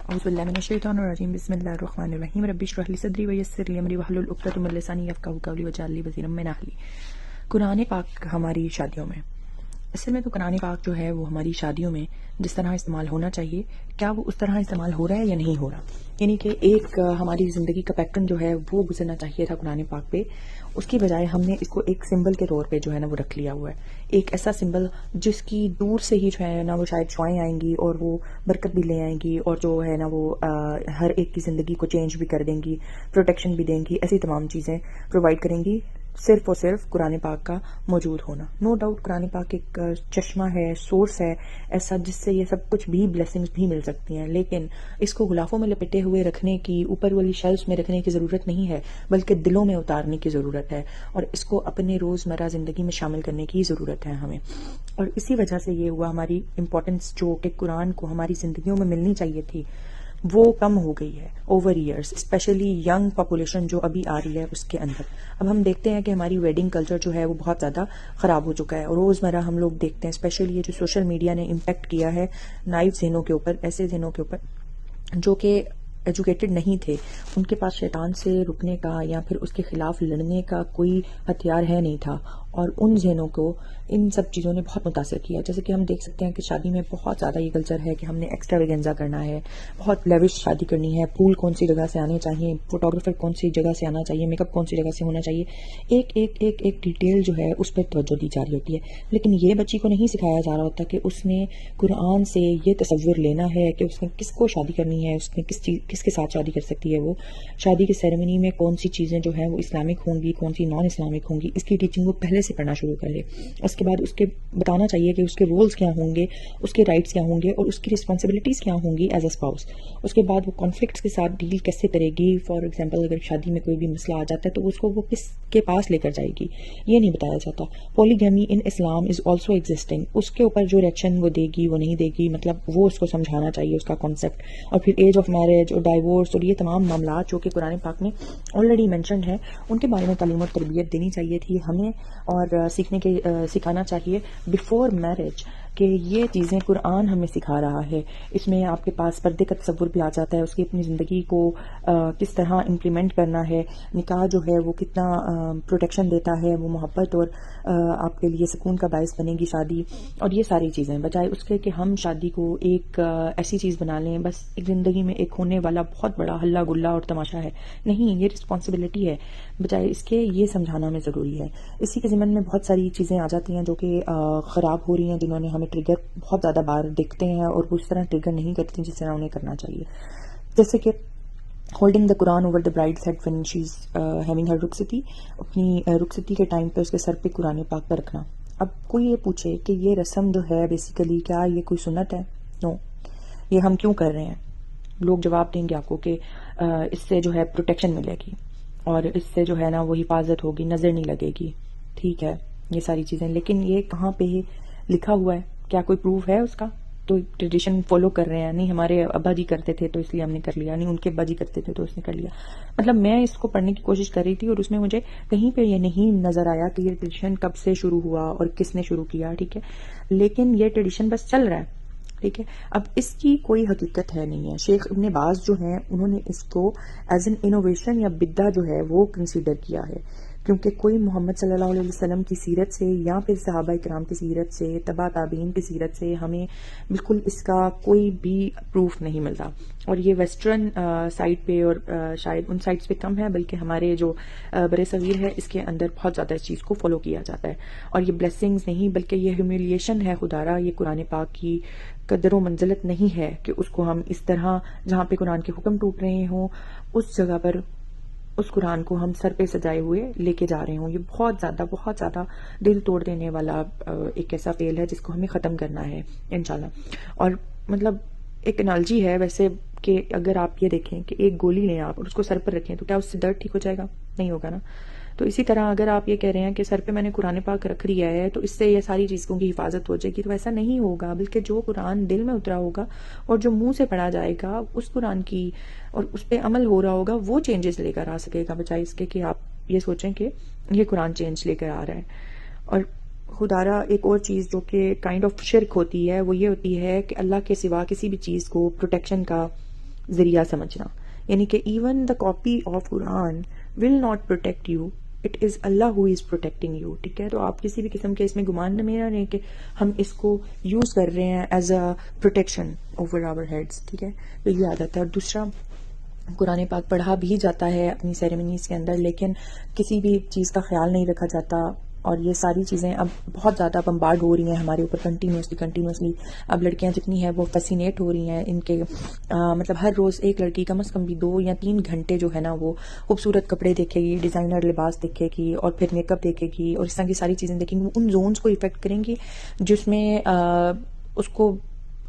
اعوذ باللہ من الشیطان الرجیم بسم اللہ الرحمن الرحیم رب اشرح لی صدری ویسر لی امری واحلل عقدۃ من لسانی یفقہوا قولی واجعل لی وزیرا من اہلی۔ قرآن پاک ہماری شادیوں میں، اصل میں تو قرآن پاک جو ہے وہ ہماری شادیوں میں جس طرح استعمال ہونا چاہیے، کیا وہ اس طرح استعمال ہو رہا ہے یا نہیں ہو رہا؟ یعنی کہ ایک ہماری زندگی کا پیٹرن جو ہے وہ گزرنا چاہیے تھا قرآن پاک پہ، اس کی بجائے ہم نے اس کو ایک سمبل کے طور پہ جو ہے نا وہ رکھ لیا ہوا ہے، ایک ایسا سمبل جس کی دور سے ہی جو ہے نا وہ شاید شعائیں آئیں گی اور وہ برکت بھی لے آئیں گی، اور جو ہے نا وہ ہر ایک کی زندگی کو چینج بھی کر دیں گی، پروٹیکشن بھی دیں گی، ایسی تمام چیزیں پرووائڈ کریں گی صرف اور صرف قرآن پاک کا موجود ہونا۔ نو ڈاؤٹ قرآن پاک ایک چشمہ ہے، سورس ہے ایسا جس سے یہ سب کچھ بھی بلیسنگز بھی مل سکتی ہیں، لیکن اس کو غلافوں میں لپٹے ہوئے رکھنے کی، اوپر والی شیلفز میں رکھنے کی ضرورت نہیں ہے، بلکہ دلوں میں اتارنے کی ضرورت ہے، اور اس کو اپنے روزمرہ زندگی میں شامل کرنے کی ضرورت ہے ہمیں۔ اور اسی وجہ سے یہ ہوا، ہماری امپورٹنس جو کہ قرآن کو ہماری زندگیوں میں ملنی چاہیے تھی وہ کم ہو گئی ہے over years, especially young population جو ابھی آ رہی ہے اس کے اندر۔ اب ہم دیکھتے ہیں کہ ہماری ویڈنگ کلچر جو ہے وہ بہت زیادہ خراب ہو چکا ہے، اور روزمرہ ہم لوگ دیکھتے ہیں اسپیشلی یہ جو سوشل میڈیا نے امپیکٹ کیا ہے نائب ذہنوں کے اوپر، ایسے ذہنوں کے اوپر جو کہ ایجوکیٹڈ نہیں تھے، ان کے پاس شیطان سے رکنے کا یا پھر اس کے خلاف لڑنے کا کوئی ہتھیار ہے نہیں تھا، اور ان ذہنوں کو ان سب چیزوں نے بہت متاثر کیا۔ جیسے کہ ہم دیکھ سکتے ہیں کہ شادی میں بہت زیادہ یہ کلچر ہے کہ ہم نے ایکسٹرا ویگنزا کرنا ہے، بہت لیوش شادی کرنی ہے، پھول کون سی جگہ سے آنے چاہیے، فوٹوگرافر کون سی جگہ سے آنا چاہیے، میک اپ کون سی جگہ سے ہونا چاہیے، ایک ایک ایک ایک ڈیٹیل جو ہے اس پر توجہ دی جا رہی ہوتی ہے، لیکن یہ بچی کو نہیں سکھایا جا رہا ہوتا کہ اس نے قرآن سے یہ تصور لینا ہے کہ اس نے کس کو شادی کرنی ہے، اس نے کس کے ساتھ شادی کر سکتی ہے، وہ شادی کی سیریمنی میں کون سی چیزیں جو ہیں وہ اسلامک ہوں گی، کون سی نان اسلامک ہوں گی، اس کی ٹیچنگ وہ پہلے سے پڑھنا شروع کرے۔ اس کے بعد اس کے بتانا چاہیے کہ اس کے رولز کیا ہوں گے، اس کے رائٹس کیا ہوں گے، اور اس کی رسپانسبلٹیز کیا ہوں گی ایز اے اسپاؤس۔ اس کے بعد وہ کانفلکٹس کے ساتھ ڈیل کیسے کرے گی، فار ایگزامپل اگر شادی میں کوئی بھی مسئلہ آ جاتا ہے تو اس کو وہ کس کے پاس لے کر جائے گی، یہ نہیں بتایا جاتا۔ Polygamy in Islam is also existing, اس کے اوپر جو ریئیکشن وہ دے گی وہ نہیں دے گی، مطلب وہ اس کو سمجھانا چاہیے اس کا کانسیپٹ، اور پھر ایج آف میرج اور ڈائیورس اور یہ تمام معاملات جو کہ قرآن پاک میں آلریڈی مینشنڈ ہیں، ان کے بارے میں تعلیم اور تربیت دینی چاہیے تھی ہمیں، اور سکھانا چاہیے بیفور میرج کہ یہ چیزیں قرآن ہمیں سکھا رہا ہے۔ اس میں آپ کے پاس پردے کا تصور بھی آ جاتا ہے، اس کی اپنی زندگی کو کس طرح امپلیمنٹ کرنا ہے، نکاح جو ہے وہ کتنا پروٹیکشن دیتا ہے، وہ محبت اور آپ کے لیے سکون کا باعث بنے گی شادی، اور یہ ساری چیزیں، بجائے اس کے کہ ہم شادی کو ایک ایسی چیز بنا لیں بس ایک زندگی میں ایک ہونے والا بہت بڑا ہلا گلا اور تماشا ہے، نہیں، یہ رسپانسبلٹی ہے، بجائے اس کے یہ سمجھانا ہمیں ضروری ہے۔ اسی کے ضمن میں بہت ساری چیزیں آ جاتی ہیں جو کہ خراب ہو رہی ہیں، جنہوں نے ہمیں ٹریگر بہت زیادہ بار دیکھتے ہیں اور وہ اس طرح ٹریگر نہیں کرتی جس طرح انہیں کرنا چاہیے، جیسے کہ holding the Quran over the bride's head when she's having her رخصتی، اپنی رخصتی کے ٹائم پہ اس کے سر پہ قرآن پاک پر رکھنا۔ اب کوئی یہ پوچھے کہ یہ رسم جو ہے بیسیکلی کیا یہ کوئی سنت ہے؟ نو، یہ ہم کیوں کر رہے ہیں؟ لوگ جواب دیں گے آپ کو کہ اس سے جو ہے پروٹیکشن ملے گی، اور اس سے جو ہے نا وہ حفاظت ہوگی، نظر نہیں لگے گی، ٹھیک ہے یہ ساری چیزیں، لیکن یہ کہاں پہ لکھا ہوا ہے؟ کیا کوئی پروف ہے اس کا؟ تو ٹریڈیشن فالو کر رہے ہیں، نہیں ہمارے ابا جی کرتے تھے تو اس لیے ہم نے کر لیا، نہیں ان کے ابا جی کرتے تھے تو اس نے کر لیا۔ مطلب میں اس کو پڑھنے کی کوشش کر رہی تھی اور اس میں مجھے کہیں پہ یہ نہیں نظر آیا کہ یہ ٹریڈیشن کب سے شروع ہوا اور کس نے شروع کیا، ٹھیک ہے، لیکن یہ ٹریڈیشن بس چل رہا ہے، ٹھیک ہے۔ اب اس کی کوئی حقیقت ہے نہیں ہے۔ شیخ ابن باز جو ہیں انہوں نے اس کو ایز این انوویشن یا بدعہ جو ہے وہ کنسیڈر کیا ہے، کیونکہ کوئی محمد صلی اللہ علیہ وسلم کی سیرت سے یا پھر صحابہ کرام کی سیرت سے، تبع تابعین کی سیرت سے ہمیں بالکل اس کا کوئی بھی پروف نہیں ملتا، اور یہ ویسٹرن سائٹ پہ اور شاید ان سائٹس پہ کم ہے، بلکہ ہمارے جو بر صغیر ہے اس کے اندر بہت زیادہ اس چیز کو فالو کیا جاتا ہے، اور یہ بلیسنگز نہیں بلکہ یہ ہیومیلیشن ہے خدا را، یہ قرآن پاک کی قدر و منزلت نہیں ہے کہ اس کو ہم اس طرح جہاں پہ قرآن کے حکم ٹوٹ رہے ہوں اس جگہ پر اس قرآن کو ہم سر پہ سجائے ہوئے لے کے جا رہے ہوں۔ یہ بہت زیادہ دل توڑ دینے والا ایک ایسا فعل ہے جس کو ہمیں ختم کرنا ہے انشاءاللہ۔ اور مطلب ایک انالوجی ہے ویسے کہ اگر آپ یہ دیکھیں کہ ایک گولی لیں آپ اور اس کو سر پر رکھیں تو کیا اس سے درد ٹھیک ہو جائے گا؟ نہیں ہوگا نا۔ تو اسی طرح اگر آپ یہ کہہ رہے ہیں کہ سر پہ میں نے قرآن پاک رکھ دیا ہے تو اس سے یہ ساری چیزوں کی حفاظت ہو جائے گی، تو ایسا نہیں ہوگا، بلکہ جو قرآن دل میں اترا ہوگا اور جو منہ سے پڑھا جائے گا اس قرآن کی اور اس پہ عمل ہو رہا ہوگا وہ چینجز لے کر آ سکے گا، بجائے اس کے کہ آپ یہ سوچیں کہ یہ قرآن چینج لے کر آ رہا ہے۔ اور خدارہ ایک اور چیز جو کہ کائنڈ آف شرک ہوتی ہے وہ یہ ہوتی ہے کہ اللہ کے سوا کسی بھی چیز کو پروٹیکشن کا ذریعہ سمجھنا، یعنی کہ even the copy of Quran will not protect you, it is Allah who is protecting you. ٹھیک ہے، تو آپ کسی بھی قسم کے اس میں گمان نہ میرا رہے کہ ہم اس کو یوز کر رہے ہیں as a protection over our heads. ٹھیک ہے، تو یہ عادت ہے. اور دوسرا، قرآن پاک پڑھا بھی جاتا ہے اپنی سیریمنیز کے اندر، لیکن کسی بھی چیز کا خیال نہیں رکھا جاتا. اور یہ ساری چیزیں اب بہت زیادہ بمبارڈ ہو رہی ہیں ہمارے اوپر کنٹینیوسلی. اب لڑکیاں جتنی ہیں وہ فیسینیٹ ہو رہی ہیں ان کے مطلب ہر روز ایک لڑکی کم از کم بھی 2 یا 3 گھنٹے جو ہے نا وہ خوبصورت کپڑے دیکھے گی، ڈیزائنر لباس دیکھے گی، اور پھر میک اپ دیکھے گی، اور اس طرح کی ساری چیزیں دیکھیں گی. ان زونز کو افیکٹ کریں گی جس میں اس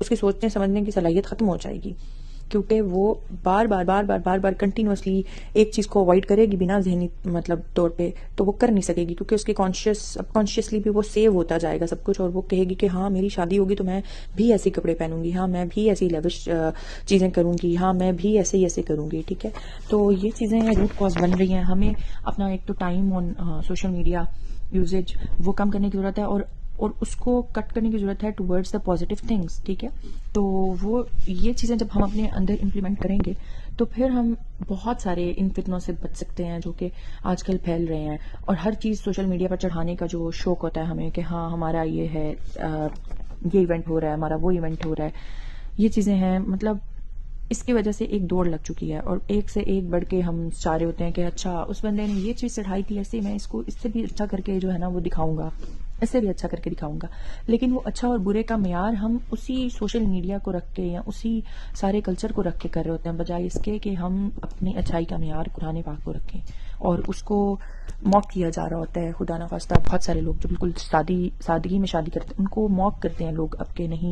کی سوچنے سمجھنے کی صلاحیت ختم ہو جائے گی، کیونکہ وہ بار بار کنٹینیوسلی ایک چیز کو اوائڈ کرے گی بنا ذہنی مطلب طور پہ، تو وہ کر نہیں سکے گی، کیونکہ اس کے سب کانشیسلی بھی وہ سیو ہوتا جائے گا سب کچھ. اور وہ کہے گی کہ ہاں میری شادی ہوگی تو میں بھی ایسے کپڑے پہنوں گی، ہاں میں بھی ایسی لیوش چیزیں کروں گی، ہاں میں بھی ایسے کروں گی. ٹھیک ہے، تو یہ چیزیں روٹ کاز بن رہی ہیں. ہمیں اپنا ایک تو time on social media usage وہ کم کرنے کی ضرورت ہے، اور اس کو کٹ کرنے کی ضرورت ہے ٹورڈز دا پازیٹیو تھنگس. ٹھیک ہے، تو وہ یہ چیزیں جب ہم اپنے اندر امپلیمنٹ کریں گے تو پھر ہم بہت سارے ان فتنوں سے بچ سکتے ہیں جو کہ آج کل پھیل رہے ہیں. اور ہر چیز سوشل میڈیا پر چڑھانے کا جو شوق ہوتا ہے ہمیں کہ ہاں ہمارا یہ ہے، یہ ایونٹ ہو رہا ہے، ہمارا وہ ایونٹ ہو رہا ہے، یہ چیزیں ہیں. مطلب اس کی وجہ سے ایک دوڑ لگ چکی ہے، اور ایک سے ایک بڑھ کے ہم چاہ رہے ہوتے ہیں کہ اچھا اس بندے نے یہ چیز چڑھائی تھی ایسے، میں اس کو اس سے بھی اچھا کر کے جو ہے نا وہ دکھاؤں گا، اس سے بھی اچھا کر کے دکھاؤں گا. لیکن وہ اچھا اور برے کا معیار ہم اسی سوشل میڈیا کو رکھ کے یا اسی سارے کلچر کو رکھ کے کر رہے ہوتے ہیں، بجائے اس کے کہ ہم اپنی اچھائی کا معیار قرآن پاک کو رکھیں. اور اس کو موک کیا جا رہا ہوتا ہے، خدا نخواستہ بہت سارے لوگ جو بالکل سادگی میں شادی کرتے ہیں ان کو موک کرتے ہیں لوگ اب کہ نہیں